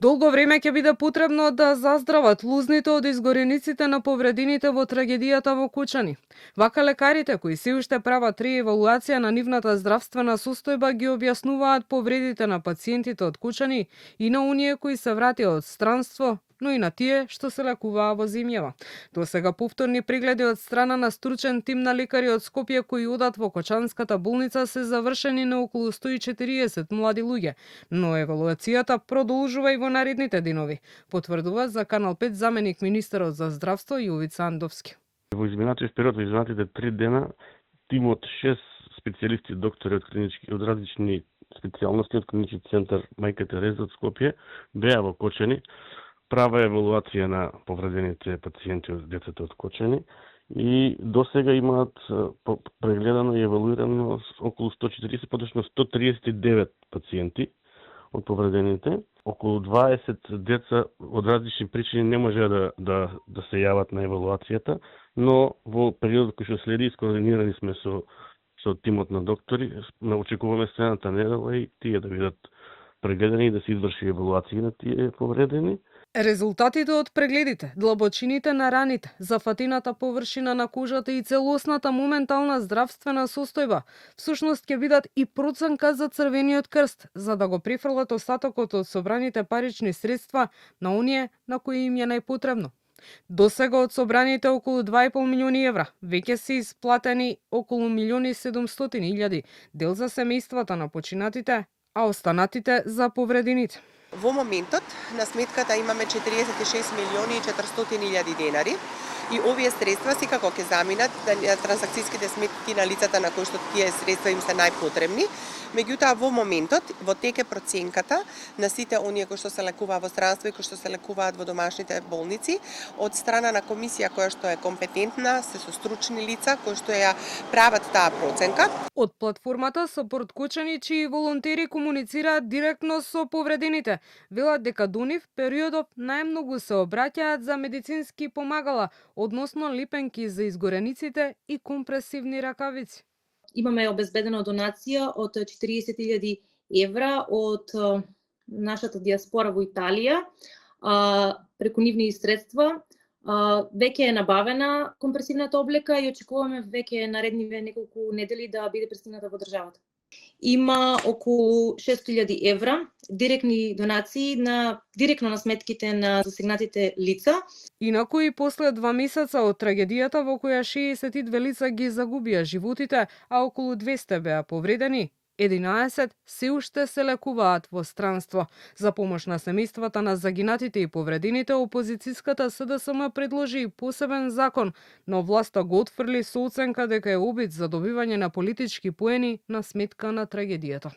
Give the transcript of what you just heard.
Долго време ќе биде потребно да заздрават лузните од изгорениците на повредените во трагедијата во Кочани. Вака лекарите кои се уште прават реевалуација на нивната здравствена состојба ги објаснуваат повредите на пациентите од Кочани и на оние кои се вратија од странство, но и на тие што се лекуваа во земјава. Досега повторни прегледи од страна на стручен тим на лекари од Скопје кои одат во Кочанската болница се завршени на околу 140 млади луѓе, но евалуацијата продолжува и во наредните денови, потврдува за Канал 5 заменик министерот за здравство Јовица Андовски. Во изминатиот период, во изминатите 3 дена, тим од 6 специјалисти доктори од клинички од различни специјалности од клинички центар Мајка Тереза од Скопје беа во Кочани, права евалуација на повредените пациенти од децата од Кочани и досега имаат прегледано и евалуирано околу 140, поточно 139 пациенти од повредените. Околу 20 деца од различни причини не можеа да се јават на евалуацијата, но во периодот кој што следи скоординирани сме со тимот на доктори, очекуваме следната недела и тие да бидат прегледани и да се изврши евалуација на тие повредени. Резултатите од прегледите, длабочините на раните, зафатената површина на кожата и целосната моментална здравствена состојба всушност ќе бидат и проценка за Црвениот крст, за да го префрлат остатокот од собраните парични средства на оние на кои им е најпотребно. Досега од собраните околу 2,5 милиони евра, веќе се исплатени околу 1.700.000, дел за семејствата на починатите, а останатите за повредените. Во моментот на сметката имаме 46 милиони и 400.000 денари и овие средства секако ќе заминат на трансакцијските сметки на лицата на кои што тие средства им се најпотребни. Меѓутоа во моментот во теке проценката на сите оние кои што се лекуваат во странство и кои што се лекуваат во домашните болници од страна на комисија која што е компетентна, се со стручни лица кои што ја прават таа проценка. Од платформата Сопорт Кочани, чии волонтери комуницираат директно со повредените, велат дека до нив периодот најмногу се обраќаат за медицински помагала, односно липенки за изгорениците и компресивни ракавици. Имаме обезбедена донација од 40.000 евра од нашата диаспора во Италија, преку нивни средства. Веќе е набавена компресивната облека и очекуваме веќе наредниве неколку недели да биде пристигната во државата. Има околу 6.000 евра директни донации директно на сметките на засегнатите лица. Инаку и после 2 месеца од трагедијата во која 62 лица ги загубија животите, а околу 200 беа повредени, 11 се уште се лекуваат во странство. За помош на семејствата на загинатите и повредените, опозицијската СДСМ предложи посебен закон, но власта го отфрли со оценка дека е обид за добивање на политички поени на сметка на трагедијата.